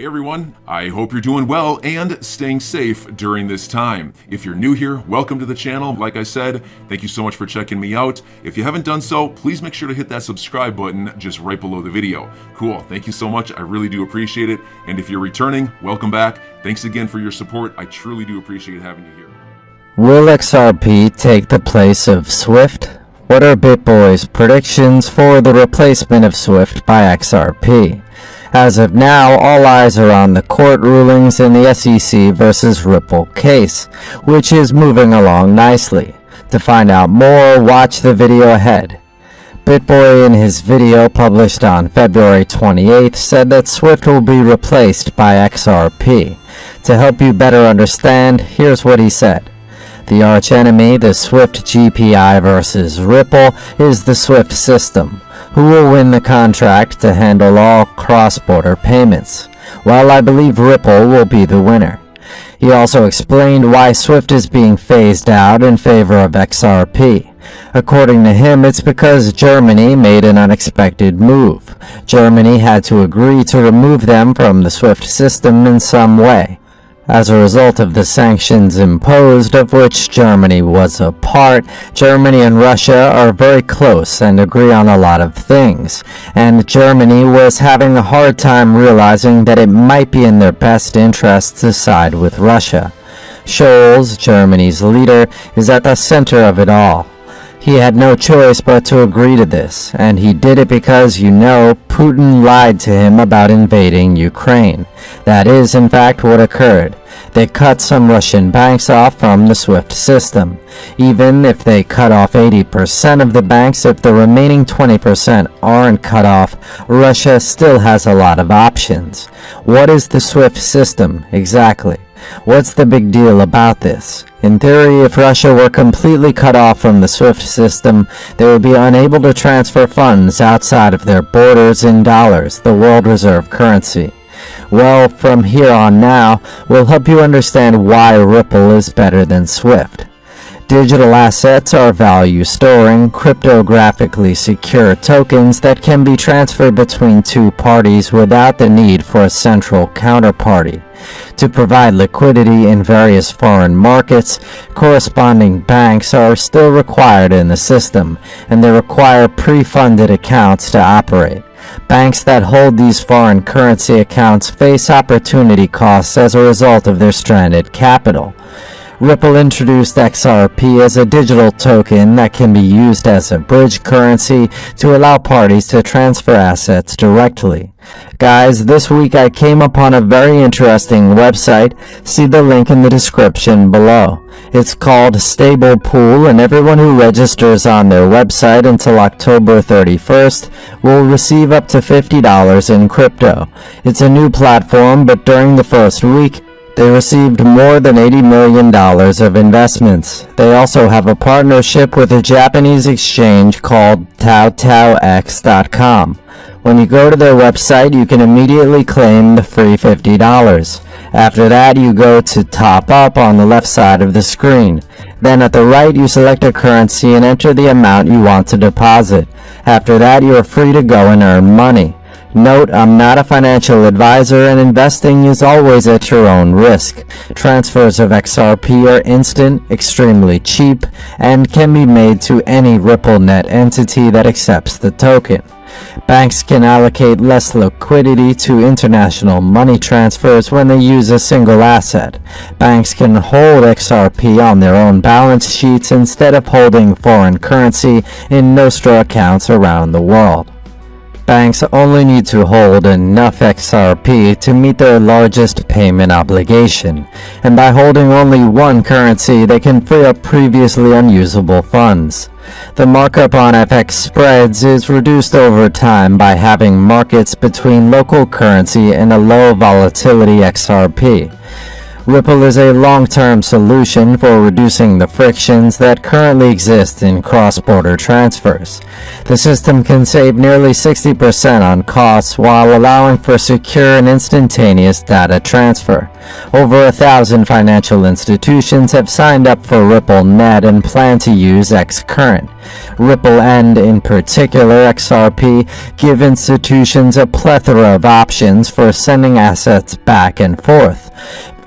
Hey everyone, I hope you're doing well and staying safe during this time. If you're new here, welcome to the channel. Like I said, thank you so much for checking me out. If you haven't done so, please make sure to hit that subscribe button just right below the video. Cool, thank you so much. I really do appreciate it. And if you're returning, welcome back. Thanks again for your support. I truly do appreciate having you here. Will XRP take the place of SWIFT? What are BitBoy's predictions for the replacement of SWIFT by XRP? As of now, all eyes are on the court rulings in the SEC versus Ripple case, which is moving along nicely. To find out more, watch the video ahead. BitBoy, in his video published on February 28th, said that SWIFT will be replaced by XRP. To help you better understand, here's what he said. The archenemy, the SWIFT GPI versus Ripple, is the SWIFT system. Who will win the contract to handle all cross-border payments? Well, I believe Ripple will be the winner. He also explained why SWIFT is being phased out in favor of XRP. According to him, it's because Germany made an unexpected move. Germany had to agree to remove them from the SWIFT system in some way. As a result of the sanctions imposed, of which Germany was a part, Germany and Russia are very close and agree on a lot of things, and Germany was having a hard time realizing that it might be in their best interest to side with Russia. Scholz, Germany's leader, is at the center of it all. He had no choice but to agree to this, and he did it because, Putin lied to him about invading Ukraine. That is, in fact, what occurred. They cut some Russian banks off from the SWIFT system. Even if they cut off 80% of the banks, if the remaining 20% aren't cut off, Russia still has a lot of options. What is the SWIFT system exactly? What's the big deal about this? In theory, if Russia were completely cut off from the SWIFT system, they would be unable to transfer funds outside of their borders in dollars, the world reserve currency. Well, from here on now, we'll help you understand why Ripple is better than SWIFT. Digital assets are value-storing, cryptographically secure tokens that can be transferred between two parties without the need for a central counterparty. To provide liquidity in various foreign markets, corresponding banks are still required in the system, and they require pre-funded accounts to operate. Banks that hold these foreign currency accounts face opportunity costs as a result of their stranded capital. Ripple introduced XRP as a digital token that can be used as a bridge currency to allow parties to transfer assets directly. Guys, this week I came upon a very interesting website. See the link in the description below. It's called Stable Pool, and everyone who registers on their website until October 31st will receive up to $50 in crypto. It's a new platform, but during the first week, they received more than $80 million of investments. They also have a partnership with a Japanese exchange called taotaox.com. When you go to their website, you can immediately claim the free $50. After that, you go to Top Up on the left side of the screen. Then at the right, you select a currency and enter the amount you want to deposit. After that, you are free to go and earn money. Note, I'm not a financial advisor, and investing is always at your own risk. Transfers of XRP are instant, extremely cheap, and can be made to any RippleNet entity that accepts the token. Banks can allocate less liquidity to international money transfers when they use a single asset. Banks can hold XRP on their own balance sheets instead of holding foreign currency in Nostro accounts around the world. Banks only need to hold enough XRP to meet their largest payment obligation, and by holding only one currency, they can free up previously unusable funds. The markup on FX spreads is reduced over time by having markets between local currency and a low volatility XRP. Ripple is a long-term solution for reducing the frictions that currently exist in cross-border transfers. The system can save nearly 60% on costs while allowing for secure and instantaneous data transfer. Over 1,000 financial institutions have signed up for RippleNet and plan to use Xcurrent. Ripple and, in particular, XRP give institutions a plethora of options for sending assets back and forth.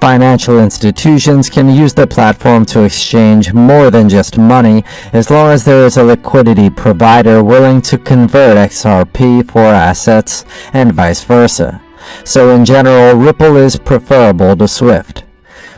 Financial institutions can use the platform to exchange more than just money, as long as there is a liquidity provider willing to convert XRP for assets and vice versa. So in general, Ripple is preferable to Swift.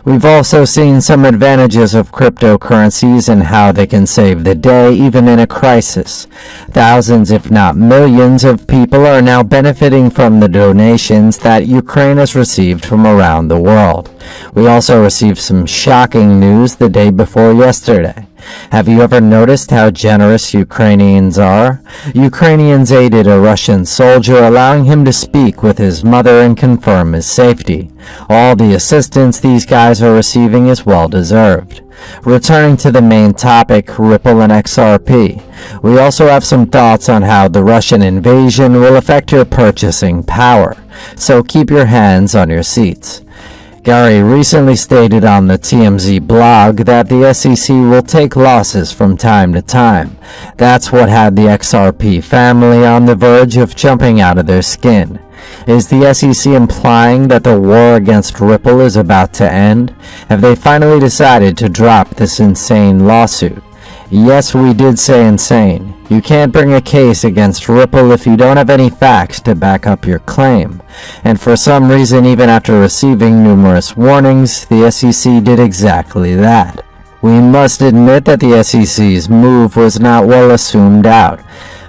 We've also seen some advantages of cryptocurrencies and how they can save the day even in a crisis. Thousands, if not millions, of people are now benefiting from the donations that Ukraine has received from around the world. We also received some shocking news the day before yesterday. Have you ever noticed how generous Ukrainians are? Ukrainians aided a Russian soldier, allowing him to speak with his mother and confirm his safety. All the assistance these guys are receiving is well deserved. Returning to the main topic, Ripple and XRP, we also have some thoughts on how the Russian invasion will affect your purchasing power, so keep your hands on your seats. Gary recently stated on the TMZ blog that the SEC will take losses from time to time. That's what had the XRP family on the verge of jumping out of their skin. Is the SEC implying that the war against Ripple is about to end? Have they finally decided to drop this insane lawsuit? Yes, we did say insane. You can't bring a case against Ripple if you don't have any facts to back up your claim. And for some reason, even after receiving numerous warnings, the SEC did exactly that. We must admit that the SEC's move was not well assumed out.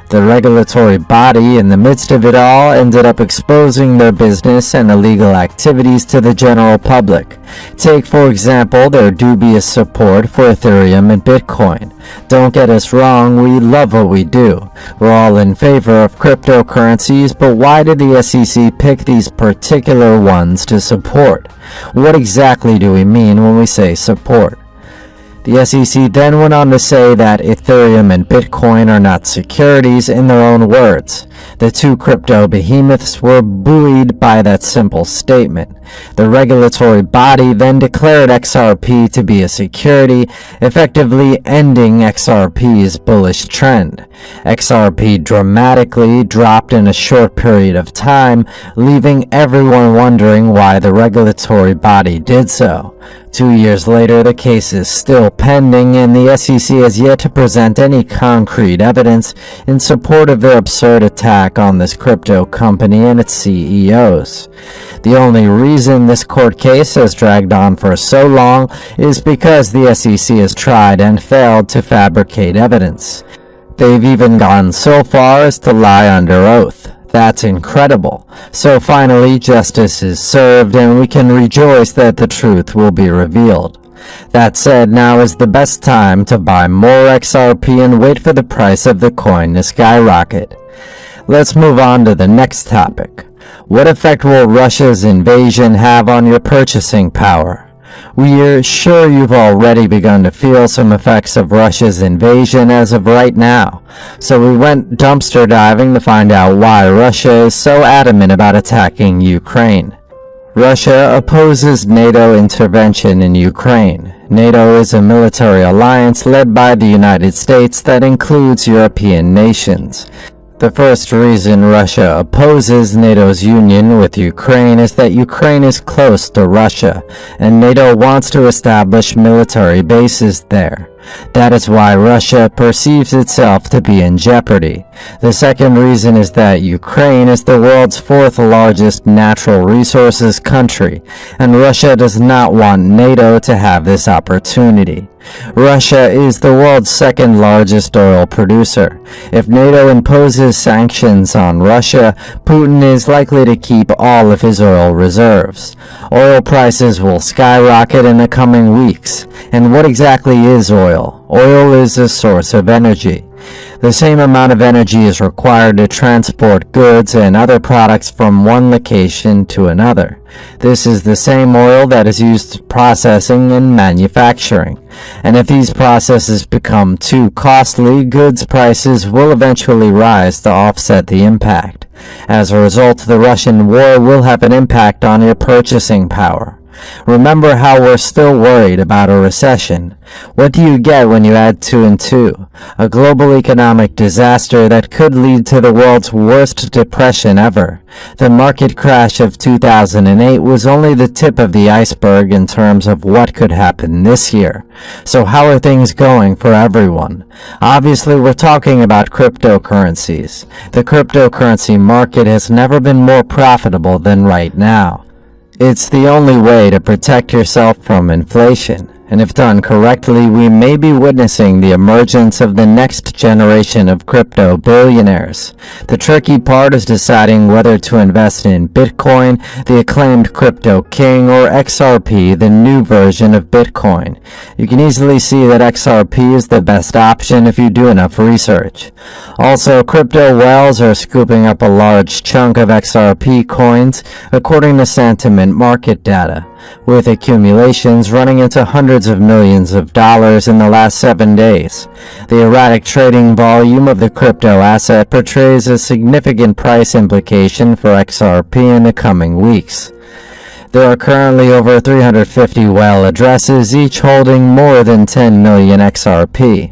The regulatory body, in the midst of it all, ended up exposing their business and illegal activities to the general public. Take, for example, their dubious support for Ethereum and Bitcoin. Don't get us wrong, we love what we do. We're all in favor of cryptocurrencies, but why did the SEC pick these particular ones to support? What exactly do we mean when we say support? The SEC then went on to say that Ethereum and Bitcoin are not securities in their own words. The two crypto behemoths were buoyed by that simple statement. The regulatory body then declared XRP to be a security, effectively ending XRP's bullish trend. XRP dramatically dropped in a short period of time, leaving everyone wondering why the regulatory body did so. 2 years later, the case is still pending, and the SEC has yet to present any concrete evidence in support of their absurd attack on this crypto company and its CEOs. The only reason this court case has dragged on for so long is because the SEC has tried and failed to fabricate evidence. They've even gone so far as to lie under oath. That's incredible. So finally, justice is served, and we can rejoice that the truth will be revealed. That said, now is the best time to buy more XRP and wait for the price of the coin to skyrocket. Let's move on to the next topic. What effect will Russia's invasion have on your purchasing power? We're sure you've already begun to feel some effects of Russia's invasion as of right now, so we went dumpster diving to find out why Russia is so adamant about attacking Ukraine. Russia opposes NATO intervention in Ukraine. NATO is a military alliance led by the United States that includes European nations. The first reason Russia opposes NATO's union with Ukraine is that Ukraine is close to Russia, and NATO wants to establish military bases there. That is why Russia perceives itself to be in jeopardy. The second reason is that Ukraine is the world's fourth largest natural resources country, and Russia does not want NATO to have this opportunity. Russia is the world's second largest oil producer. If NATO imposes sanctions on Russia, Putin is likely to keep all of his oil reserves. Oil prices will skyrocket in the coming weeks. And what exactly is oil? Oil is a source of energy. The same amount of energy is required to transport goods and other products from one location to another. This is the same oil that is used in processing and manufacturing. And if these processes become too costly, goods prices will eventually rise to offset the impact. As a result, the Russian war will have an impact on your purchasing power. Remember how we're still worried about a recession. What do you get when you add 2 and 2? A global economic disaster that could lead to the world's worst depression ever. The market crash of 2008 was only the tip of the iceberg in terms of what could happen this year. So how are things going for everyone? Obviously, we're talking about cryptocurrencies. The cryptocurrency market has never been more profitable than right now. It's the only way to protect yourself from inflation, and if done correctly, we may be witnessing the emergence of the next generation of crypto billionaires. The tricky part is deciding whether to invest in Bitcoin, the acclaimed crypto king, or XRP, the new version of Bitcoin. You can easily see that XRP is the best option if you do enough research. Also, crypto whales are scooping up a large chunk of XRP coins, according to sentiment market data, with accumulations running into hundreds of millions of dollars in the last 7 days. The erratic trading volume of the crypto asset portrays a significant price implication for XRP in the coming weeks. There are currently over 350 whale addresses, each holding more than 10 million XRP.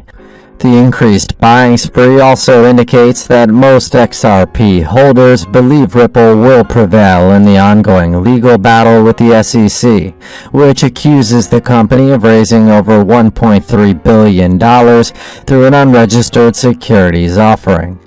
The increased buying spree also indicates that most XRP holders believe Ripple will prevail in the ongoing legal battle with the SEC, which accuses the company of raising over $1.3 billion through an unregistered securities offering.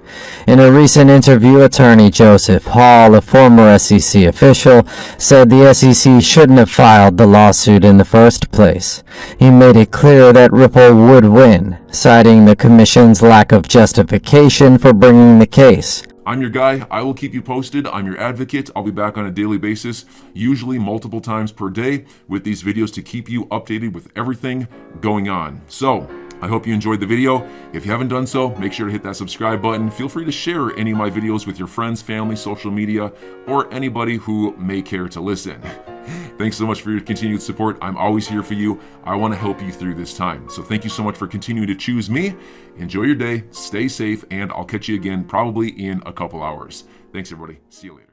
In a recent interview, attorney Joseph Hall, a former SEC official, said the SEC shouldn't have filed the lawsuit in the first place. He made it clear that Ripple would win, citing the commission's lack of justification for bringing the case. I'm your guy. I will keep you posted. I'm your advocate. I'll be back on a daily basis, usually multiple times per day, with these videos to keep you updated with everything going on. So, I hope you enjoyed the video. If you haven't done so, make sure to hit that subscribe button. Feel free to share any of my videos with your friends, family, social media, or anybody who may care to listen. Thanks so much for your continued support. I'm always here for you. I want to help you through this time. So thank you so much for continuing to choose me. Enjoy your day, stay safe, and I'll catch you again probably in a couple hours. Thanks, everybody. See you later.